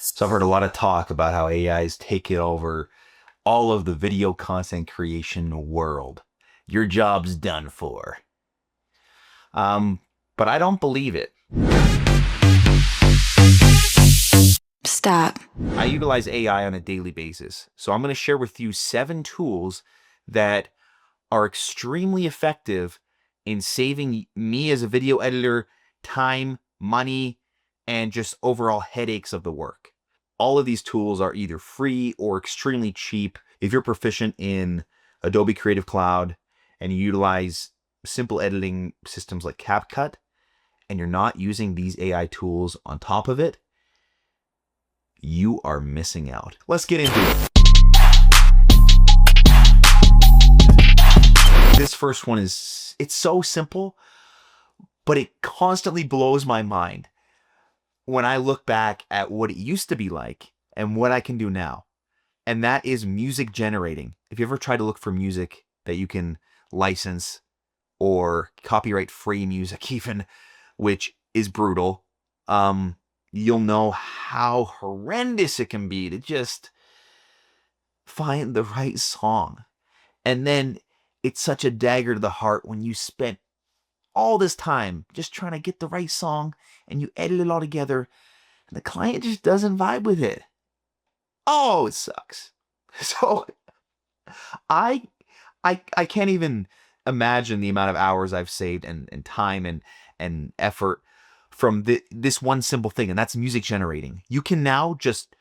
So I've heard a lot of talk about how AI is taking over all of the video content creation world. Your job's done for. Um, but I don't believe it. Stop. I utilize AI on a daily basis. So I'm going to share with you 7 tools that are extremely effective in saving me as a video editor time, money, and just overall headaches of the work. All of these tools are either free or extremely cheap. If you're proficient in Adobe Creative Cloud and you utilize simple editing systems like CapCut and you're not using these AI tools on top of it, you are missing out. Let's get into it. This first one it's so simple, but it constantly blows my mind when I look back at what it used to be like and what I can do now. And that is music generating. If you ever try to look for music that you can license or copyright free music even, which is brutal, you'll know how horrendous it can be to just find the right song. And then it's such a dagger to the heart when you spent all this time just trying to get the right song and you edit it all together and the client just doesn't vibe with it. Oh, it sucks. So I I can't even imagine the amount of hours I've saved and time and effort from this one simple thing, and that's music generating. You can now just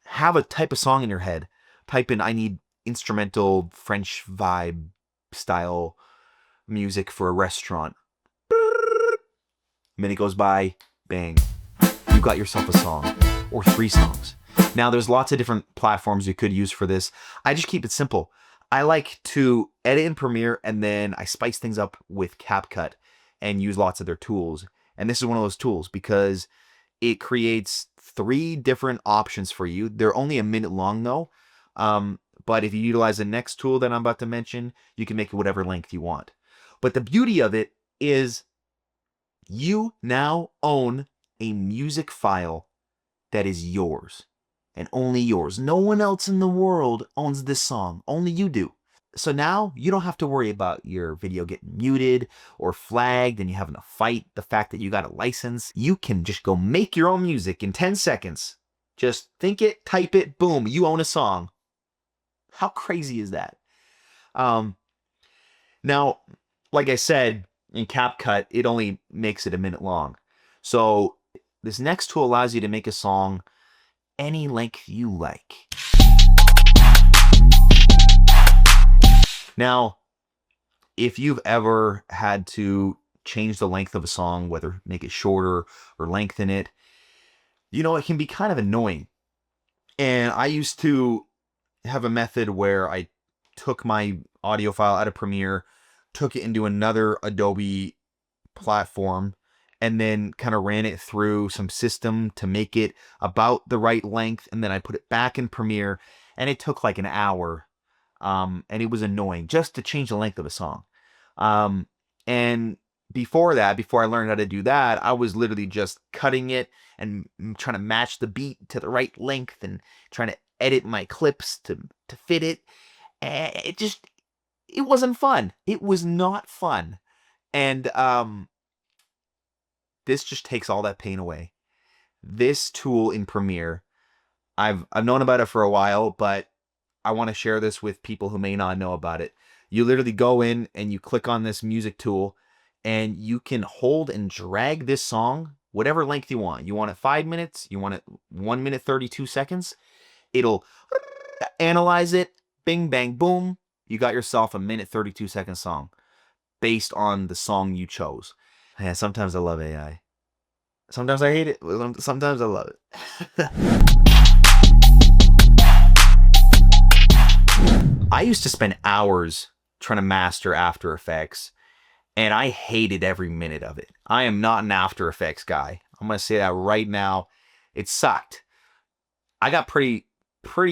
have a type of song in your head, type in I need instrumental French vibe style music for a restaurant. Minute goes by, bang, you got yourself a song or 3 songs. Now there's lots of different platforms you could use for this. I just keep it simple. I like to edit in Premiere and then I spice things up with CapCut and use lots of their tools. And this is one of those tools because it creates 3 different options for you. They're only a minute long though. But if you utilize the next tool that I'm about to mention, you can make it whatever length you want. But the beauty of it is you now own a music file that is yours and only yours. No one else in the world owns this song. Only you do. So now you don't have to worry about your video getting muted or flagged and you having to fight the fact that you got a license. You can just go make your own music in 10 seconds. Just think it, type it, boom, you own a song. How crazy is that? Now, like I said, in CapCut, it only makes it a minute long. So this next tool allows you to make a song any length you like. Now, if you've ever had to change the length of a song, whether make it shorter or lengthen it, you know, it can be kind of annoying. And I used to have a method where I took my audio file out of Premiere, took it into another Adobe platform, and then kind of ran it through some system to make it about the right length, and then I put it back in Premiere, and it took like an hour, and it was annoying just to change the length of a song. And before that, before I learned how to do that, I was literally just cutting it and trying to match the beat to the right length and trying to edit my clips to fit it. And it wasn't fun. It was not fun. And this just takes all that pain away. This tool in Premiere, I've known about it for a while, but I want to share this with people who may not know about it. You literally go in and you click on this music tool and you can hold and drag this song whatever length you want. You want it 5 minutes, you want it 1 minute 32 seconds. It'll analyze it, bing bang boom, you got yourself a minute 32-second song based on the song you chose. Yeah, sometimes I love AI. Sometimes I hate it. Sometimes I love it. I used to spend hours trying to master After Effects, and I hated every minute of it. I am not an After Effects guy. I'm going to say that right now. It sucked. I got pretty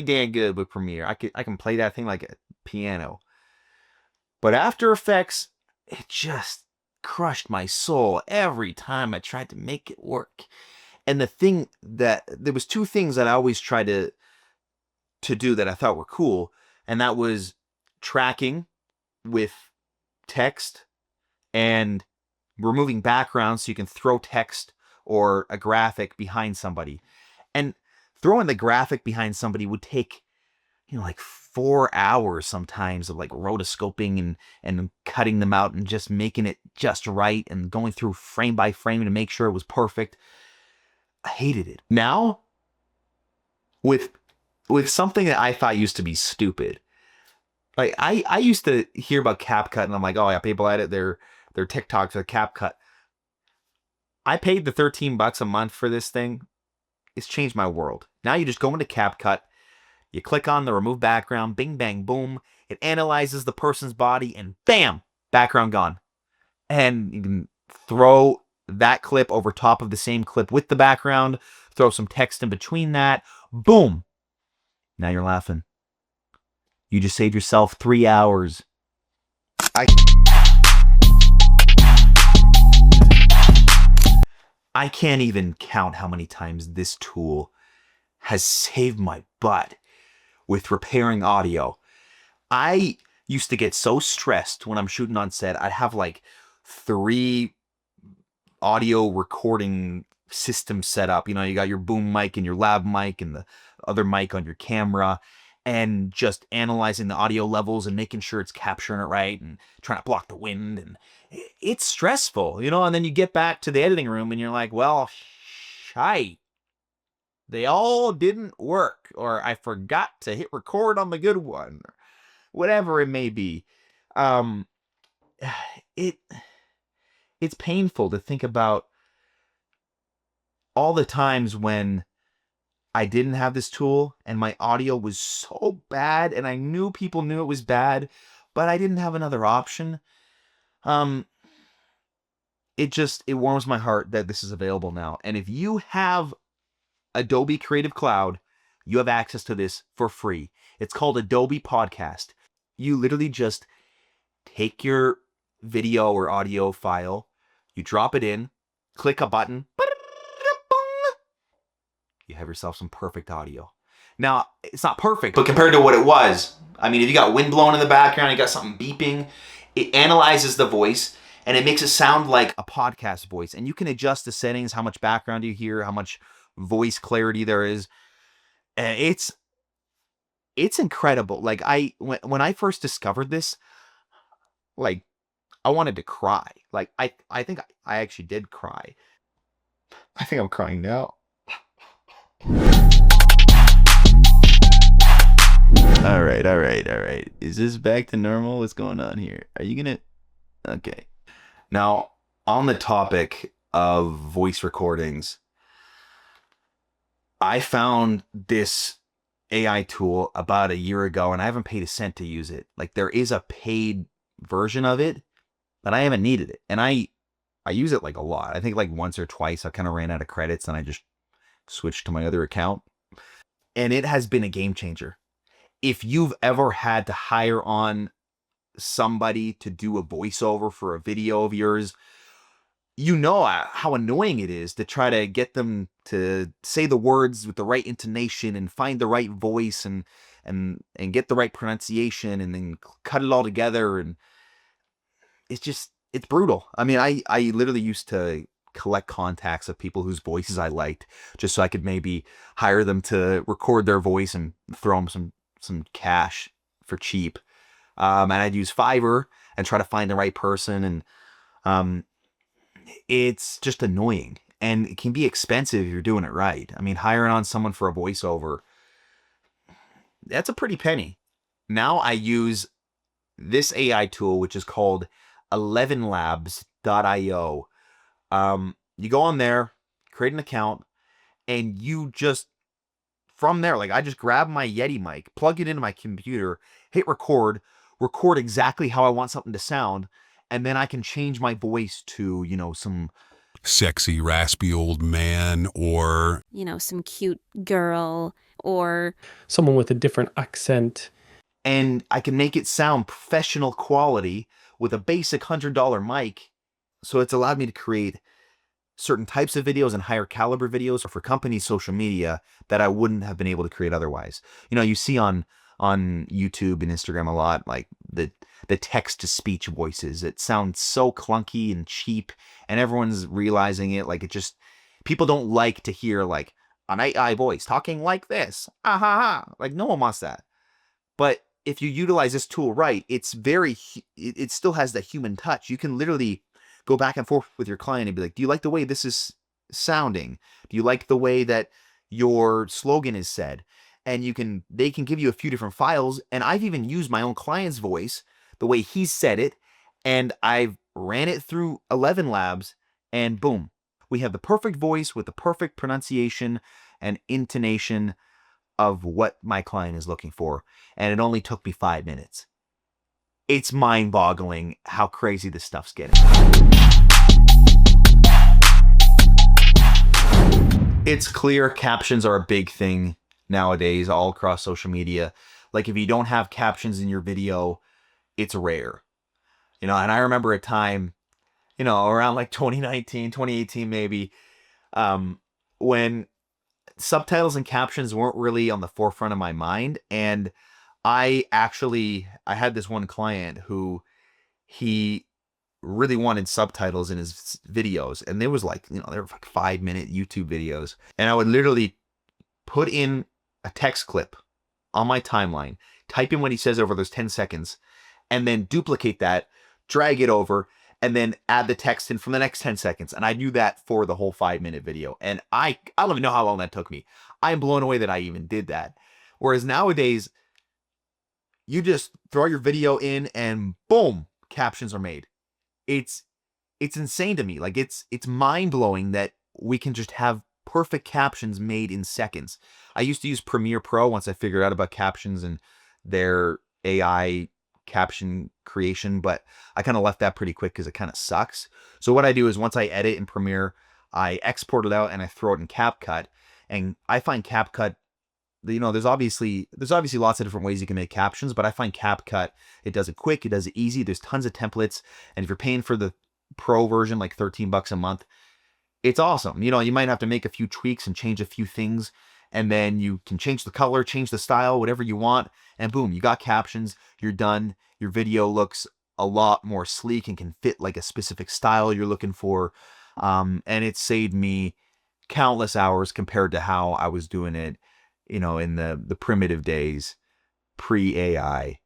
damn good with Premiere. I can play that thing like a piano. But After Effects, it just crushed my soul every time I tried to make it work. And there was two things that I always tried to do that I thought were cool, and that was tracking with text and removing backgrounds so you can throw text or a graphic behind somebody. And throwing the graphic behind somebody would take, like 4 hours sometimes of like rotoscoping and cutting them out and just making it just right and going through frame by frame to make sure it was perfect. I hated it. Now, with something that I thought used to be stupid, like I used to hear about CapCut and I'm like, oh yeah, people edit their TikToks with CapCut. I paid the $13 a month for this thing. It's changed my world. Now you just go into CapCut, you click on the remove background, bing bang boom, it analyzes the person's body and bam, background gone. And you can throw that clip over top of the same clip with the background, throw some text in between that, boom. Now you're laughing. You just saved yourself 3 hours. I can't even count how many times this tool has saved my butt with repairing audio. I used to get so stressed when I'm shooting on set. I'd have like 3 audio recording systems set up. You got your boom mic and your lav mic and the other mic on your camera, and just analyzing the audio levels and making sure it's capturing it right and trying to block the wind. And it's stressful, and then you get back to the editing room and you're like, well, shite. They all didn't work, or I forgot to hit record on the good one, or whatever it may be. It's painful to think about all the times when I didn't have this tool and my audio was so bad and I knew people knew it was bad, but I didn't have another option. It warms my heart that this is available now. And if you have Adobe Creative Cloud, you have access to this for free. It's called Adobe Podcast. You literally just take your video or audio file, you drop it in, click a button, you have yourself some perfect audio. Now, it's not perfect, but compared to what it was, I mean, if you got wind blowing in the background, you got something beeping, it analyzes the voice and it makes it sound like a podcast voice. And you can adjust the settings, how much background you hear, how much voice clarity there is. And it's incredible. Like when I first discovered this, like I wanted to cry. Like I think I actually did cry. I think I'm crying now. All right. Is this back to normal? What's going on here? Are you gonna? Okay. Now, on the topic of voice recordings, I found this AI tool about a year ago, and I haven't paid a cent to use it. Like, there is a paid version of it, but I haven't needed it. And I use it like a lot. I think like once or twice I kind of ran out of credits and I just switched to my other account. And it has been a game changer. If you've ever had to hire on somebody to do a voiceover for a video of yours, you know how annoying it is to try to get them to say the words with the right intonation and find the right voice and get the right pronunciation and then cut it all together. And it's brutal. I mean, I literally used to collect contacts of people whose voices I liked just so I could maybe hire them to record their voice and throw them some cash for cheap. And I'd use Fiverr and try to find the right person. And it's just annoying. And it can be expensive if you're doing it right. I mean, hiring on someone for a voiceover, that's a pretty penny. Now I use this AI tool, which is called 11labs.io. You go on there, create an account, and you just, from there, like I just grab my Yeti mic, plug it into my computer, hit record exactly how I want something to sound, and then I can change my voice to, some sexy, raspy old man, or some cute girl, or someone with a different accent. And I can make it sound professional quality with a basic $100 mic. So it's allowed me to create certain types of videos and higher caliber videos for companies' social media that I wouldn't have been able to create otherwise. You see on YouTube and Instagram a lot, like the text-to-speech voices. It sounds so clunky and cheap, and everyone's realizing it. Like, people don't like to hear, like, an AI voice talking like this. Ah ha ha. Like, no one wants that. But if you utilize this tool right, it still has the human touch. You can literally go back and forth with your client and be like, do you like the way this is sounding? Do you like the way that your slogan is said? And they can give you a few different files. And I've even used my own client's voice, the way he said it, and I've ran it through 11 labs, and boom, we have the perfect voice with the perfect pronunciation and intonation of what my client is looking for. And it only took me 5 minutes. It's mind-boggling how crazy this stuff's getting. It's clear captions are a big thing nowadays all across social media. Like, if you don't have captions in your video, it's rare. And I remember a time, around like 2019, 2018 maybe, when subtitles and captions weren't really on the forefront of my mind. And I had this one client who he really wanted subtitles in his videos. And there was like, they were like 5-minute YouTube videos. And I would literally put in a text clip on my timeline, type in what he says over those 10 seconds, and then duplicate that, drag it over, and then add the text in from the next 10 seconds. And I do that for the whole 5-minute video. And I don't even know how long that took me. I'm blown away that I even did that. Whereas nowadays, you just throw your video in and boom, captions are made. It's insane to me. Like, it's mind-blowing that we can just have perfect captions made in seconds. I used to use Premiere Pro once I figured out about captions and their AI caption creation, but I kind of left that pretty quick because it kind of sucks. So what I do is, once I edit in Premiere, I export it out and I throw it in CapCut. And I find CapCut, there's obviously lots of different ways you can make captions, but I find CapCut, it does it quick, it does it easy. There's tons of templates, and if you're paying for the pro version, like $13 a month, it's awesome. You might have to make a few tweaks and change a few things, and then you can change the color, change the style, whatever you want, and boom, you got captions, you're done. Your video looks a lot more sleek and can fit like a specific style you're looking for. And it saved me countless hours compared to how I was doing it, in the primitive days, pre-AI.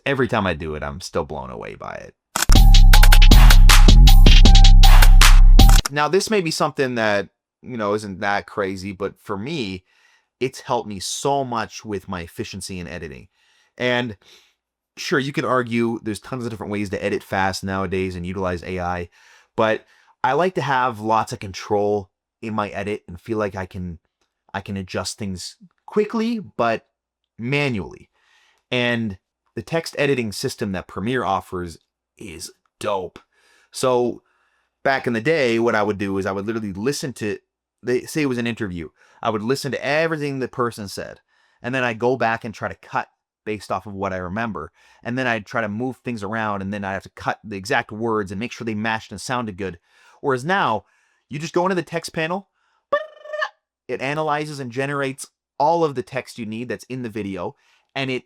Every time I do it, I'm still blown away by it. Now, this may be something that, isn't that crazy, but for me, it's helped me so much with my efficiency in editing. And sure, you could argue there's tons of different ways to edit fast nowadays and utilize AI, but I like to have lots of control in my edit and feel like I can adjust things quickly, but manually. And the text editing system that Premiere offers is dope. So back in the day, what I would do is I would literally listen to, say it was an interview, I would listen to everything the person said, and then I'd go back and try to cut based off of what I remember, and then I'd try to move things around, and then I'd have to cut the exact words and make sure they matched and sounded good. Whereas now, you just go into the text panel, it analyzes and generates all of the text you need that's in the video, and it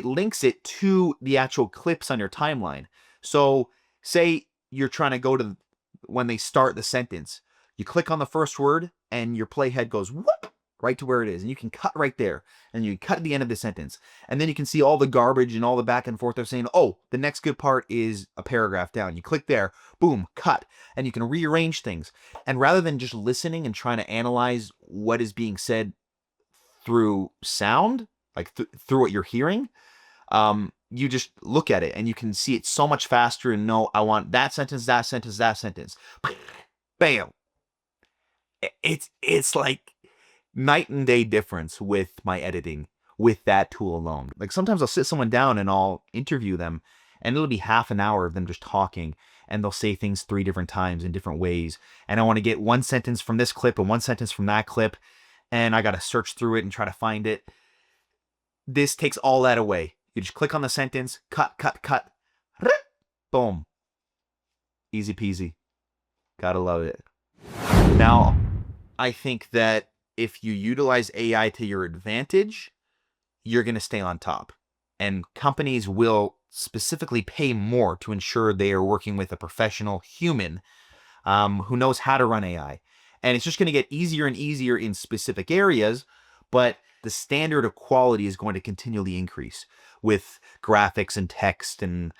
links it to the actual clips on your timeline. So say you're trying to go to when they start the sentence, you click on the first word and your playhead goes whoop, right to where it is, and you can cut right there, and you cut at the end of the sentence, and then you can see all the garbage and all the back and forth they're saying. Oh, the next good part is a paragraph down. You click there, boom, cut, and you can rearrange things. And rather than just listening and trying to analyze what is being said through sound, like through what you're hearing, you just look at it and you can see it so much faster and know, I want that sentence, that sentence, that sentence. Bam. It's like night and day difference with my editing with that tool alone. Like, sometimes I'll sit someone down and I'll interview them, and it'll be half an hour of them just talking, and they'll say things 3 different times in different ways. And I want to get one sentence from this clip and one sentence from that clip, and I got to search through it and try to find it. This takes all that away. You just click on the sentence, cut, cut, cut, boom. Easy peasy. Gotta love it. Now, I think that if you utilize AI to your advantage, you're going to stay on top. And companies will specifically pay more to ensure they are working with a professional human who knows how to run AI. And it's just going to get easier and easier in specific areas, but the standard of quality is going to continually increase with graphics and text and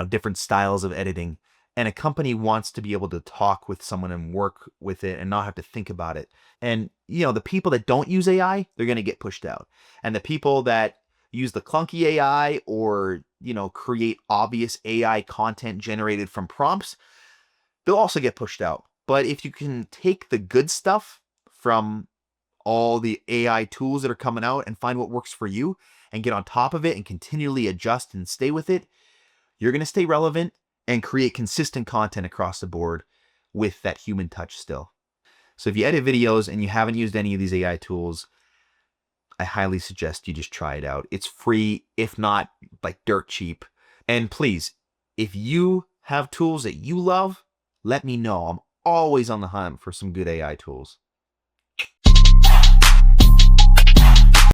different styles of editing. And a company wants to be able to talk with someone and work with it and not have to think about it. And the people that don't use AI, they're going to get pushed out. And the people that use the clunky AI or create obvious AI content generated from prompts, they'll also get pushed out. But if you can take the good stuff from all the AI tools that are coming out and find what works for you and get on top of it and continually adjust and stay with it, you're going to stay relevant and create consistent content across the board with that human touch still. So if you edit videos and you haven't used any of these AI tools, I highly suggest you just try it out. It's free, if not like dirt cheap. And please, if you have tools that you love, let me know. I'm always on the hunt for some good AI tools.